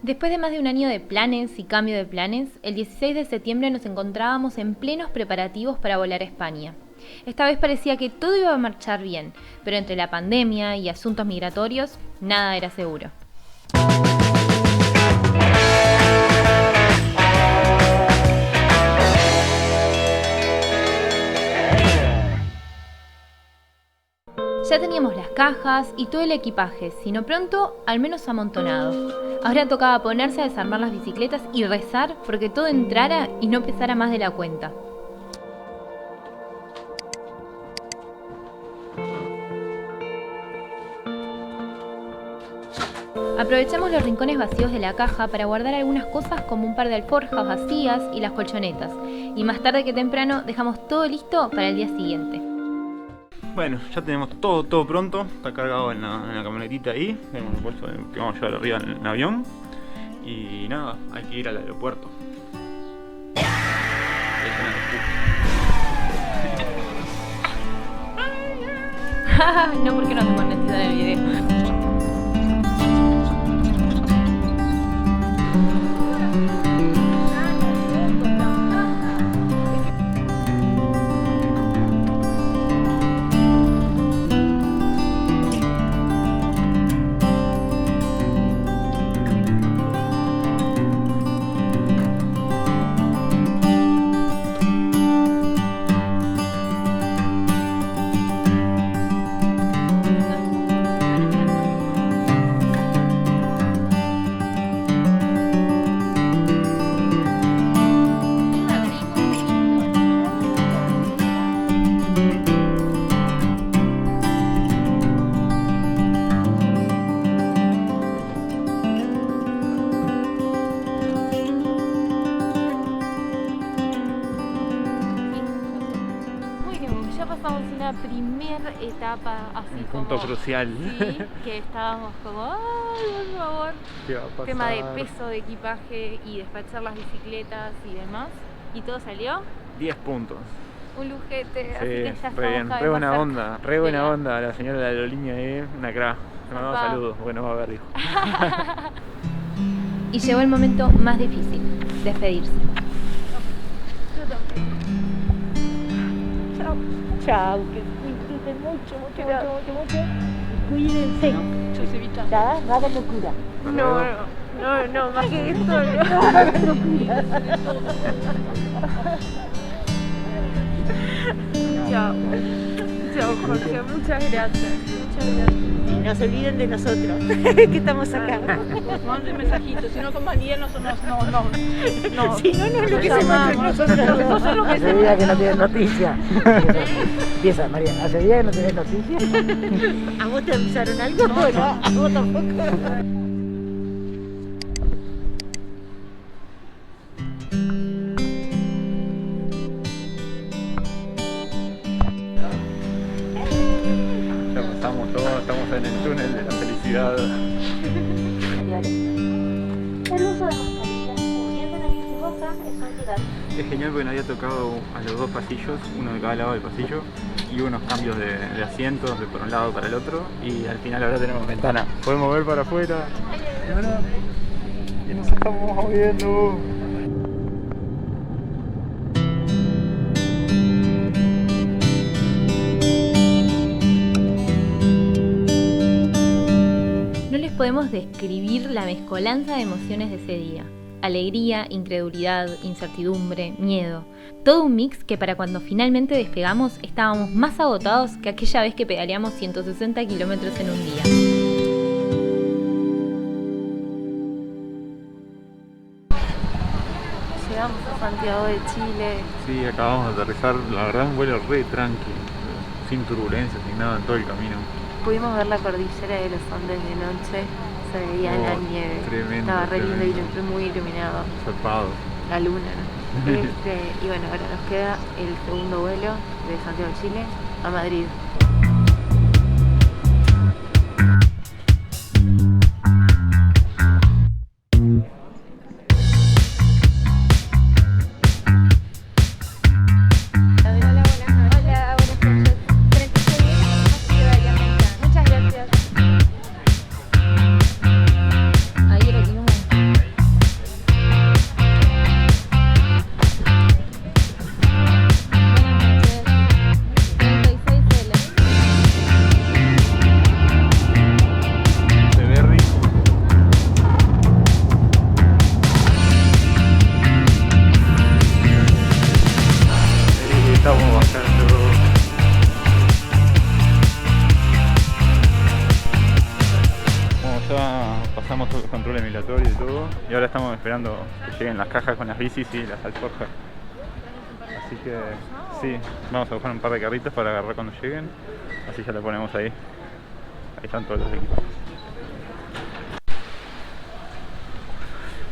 Después de más de un año de planes y cambio de planes, el 16 de septiembre nos encontrábamos en plenos preparativos para volar a España. Esta vez parecía que todo iba a marchar bien, pero entre la pandemia y asuntos migratorios, nada era seguro. Ya teníamos las cajas y todo el equipaje, sino pronto al menos amontonado. Ahora tocaba ponerse a desarmar las bicicletas y rezar porque todo entrara y no pesara más de la cuenta. Aprovechamos los rincones vacíos de la caja para guardar algunas cosas como un par de alforjas vacías y las colchonetas. Y más tarde que temprano dejamos todo listo para el día siguiente. Bueno, ya tenemos todo pronto, está cargado en la camionetita ahí, tenemos el bolso que vamos a llevar arriba en el avión. Y nada, hay que ir al aeropuerto. No, porque no te monetizan el video. Ya pasamos una primera etapa así un como... punto crucial. Sí, que estábamos como, ¡ay, por favor! ¿Qué va a pasar? Tema de peso de equipaje y despachar las bicicletas y demás. ¿Y todo salió? 10 puntos. Un lujete, así Sí, que ya re estamos bien, cada re vez buena más onda, cerca re de buena la- onda la señora de la aerolínea una crack. Te mandamos Opa. saludos, bueno, va a ver, dijo. Y llegó el momento más difícil, despedirse. Chao. Chao, que disfruten mucho. Cuídense. Nada de locura. No, más que esto. Nada de locura. Chao, Jorge, muchas gracias. Y no se olviden de nosotros, que estamos acá. Mande mensajitos, si no compañía no. Si no, no es lo que se manda nosotros. Hace días que no tienes noticias. Empieza, María, hace días que no tienes noticias. ¿A vos te avisaron algo? No, a vos tampoco. Ya pasamos todo, estamos en el túnel de la felicidad. El uso de mascarillas cubriendo la boca es un cuidado. Es genial porque nos había tocado a los dos pasillos, uno de cada lado del pasillo, y unos cambios de asientos de por un lado para el otro, y al final ahora tenemos ventana. Podemos ver para afuera. Y nos estamos moviendo. No les podemos describir la mezcolanza de emociones de ese día. Alegría, incredulidad, incertidumbre, miedo. Todo un mix que para cuando finalmente despegamos estábamos más agotados que aquella vez que pedaleamos 160 kilómetros en un día. Llegamos a Santiago de Chile. Sí, acabamos de aterrizar, la verdad un vuelo re tranqui, sin turbulencias, sin nada en todo el camino. Pudimos ver la cordillera de los Andes de noche, se veía la nieve. Tremendo, Estaba re lindo tremendo. y muy iluminado. Zarpado. La luna, ¿no? Y bueno, ahora nos queda el segundo vuelo de Santiago de Chile a Madrid. Ahí era kilómetro. sol y de todo. Y ahora estamos esperando que lleguen las cajas con las bicis y las alforjas. Así que sí, vamos a buscar un par de carritos para agarrar cuando lleguen. Así ya lo ponemos ahí. Ahí están todos los equipos.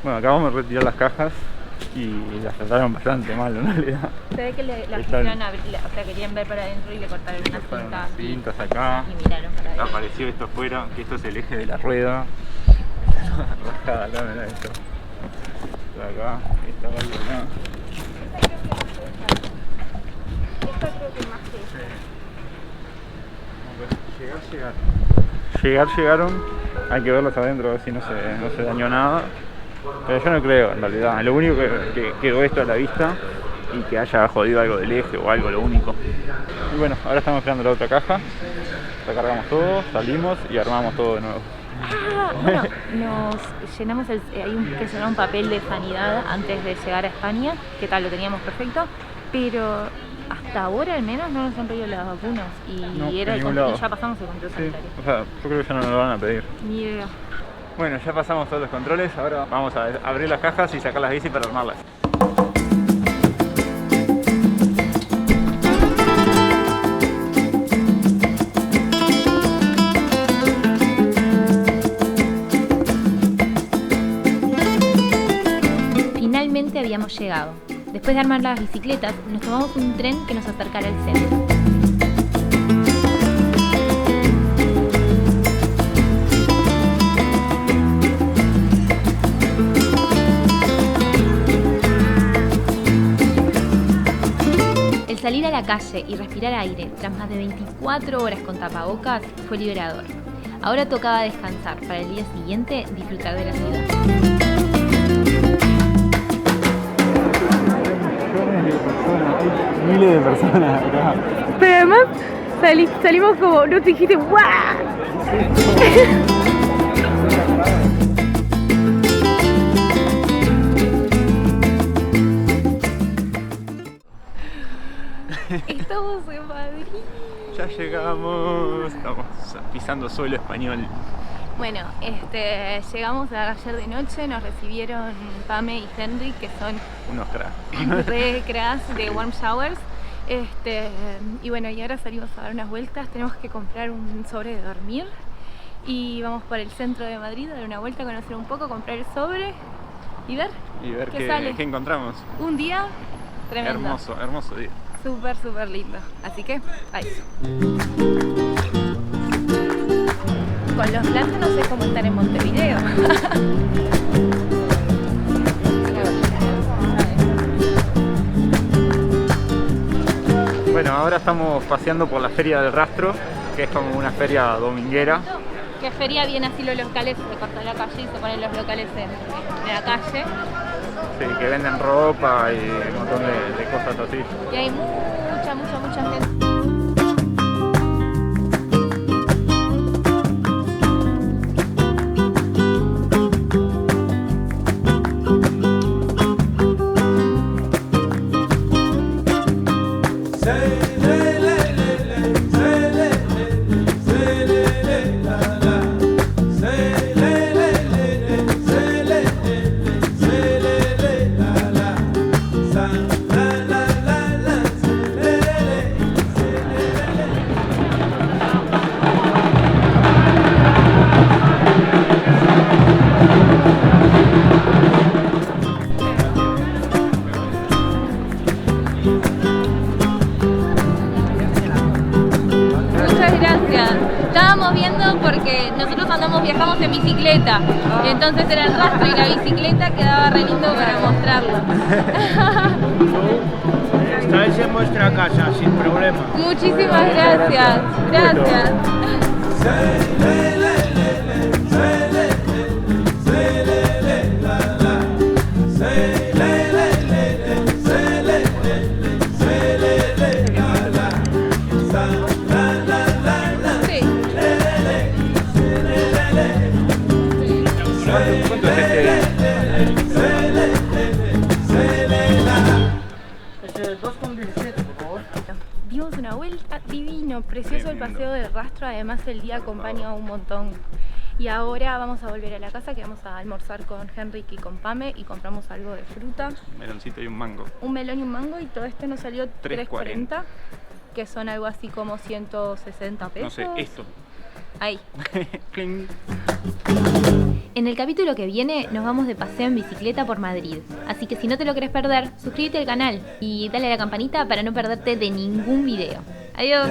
Bueno, acabamos de retirar las cajas y las trataron bastante mal en realidad. Se ve que las Están- quisieron abrir, o sea, querían ver para adentro y le cortaron unas Fueron cintas unas cintas acá. y miraron para adentro. Apareció esto afuera, que esto es el eje de la rueda. Está toda rajada acá, mirá esto. Está acá, está algo acá. Esta creo que más que Llegaron, hay que verlos adentro a ver si no se dañó nada. Pero yo no creo, en realidad. Lo único que quedó esto a la vista y que haya jodido algo del eje o algo, lo único. Y bueno, ahora estamos esperando la otra caja. Recargamos todo, salimos y armamos todo de nuevo. Bueno, nos llenamos que se llama un papel de sanidad antes de llegar a España, que tal, lo teníamos perfecto, pero hasta ahora al menos no nos han pedido las vacunas y No, era en el ningún control, lado. ya pasamos el control Sí, sanitario. o sea, yo creo que ya no nos lo van a pedir. Ni idea. Bueno, ya pasamos todos los controles, ahora vamos a abrir las cajas y sacar las bicis para armarlas. Finalmente habíamos llegado. Después de armar las bicicletas, nos tomamos un tren que nos acercara al centro. El salir a la calle y respirar aire tras más de 24 horas con tapabocas fue liberador. Ahora tocaba descansar para el día siguiente disfrutar de la ciudad. Miles de personas acá. Pero además salimos como, no te dijiste ¡guau! Estamos en Madrid. Ya llegamos, estamos pisando suelo español. Bueno, llegamos ayer de noche, nos recibieron Pame y Henry, que son Unos cracks. re cracks de Warm Showers. Y bueno, y ahora salimos a dar unas vueltas, tenemos que comprar un sobre de dormir y vamos por el centro de Madrid, a dar una vuelta, conocer un poco, comprar el sobre y ver Y ver qué sale. qué encontramos. Un día tremendo. Hermoso, hermoso día. Súper, súper lindo. Así que, ahí. Con los platos no sé cómo estar en Montevideo. Bueno, ahora estamos paseando por la Feria del Rastro, que es como una feria dominguera. Que feria viene así los locales, se corta la calle y se ponen los locales en la calle. Sí, que venden ropa y un montón de cosas así. Y hay mucha gente. Porque nosotros viajamos en bicicleta, entonces era el rastro y la bicicleta quedaba re lindo para mostrarlo. Estáis en vuestra casa, sin problema. Muchísimas gracias, gracias. ¿Cuánto es este? Dimos una vuelta, divino, precioso el paseo del rastro, además el día acompaña un montón. Y ahora vamos a volver a la casa, que vamos a almorzar con Henrik y con Pame y compramos algo de fruta. Un meloncito y un mango. Un melón y un mango y todo esto nos salió 3.40, que son algo así como 160 pesos. No sé, esto. Ahí. Cling. En el capítulo que viene nos vamos de paseo en bicicleta por Madrid, así que si no te lo querés perder, suscríbete al canal y dale a la campanita para no perderte de ningún video. Adiós.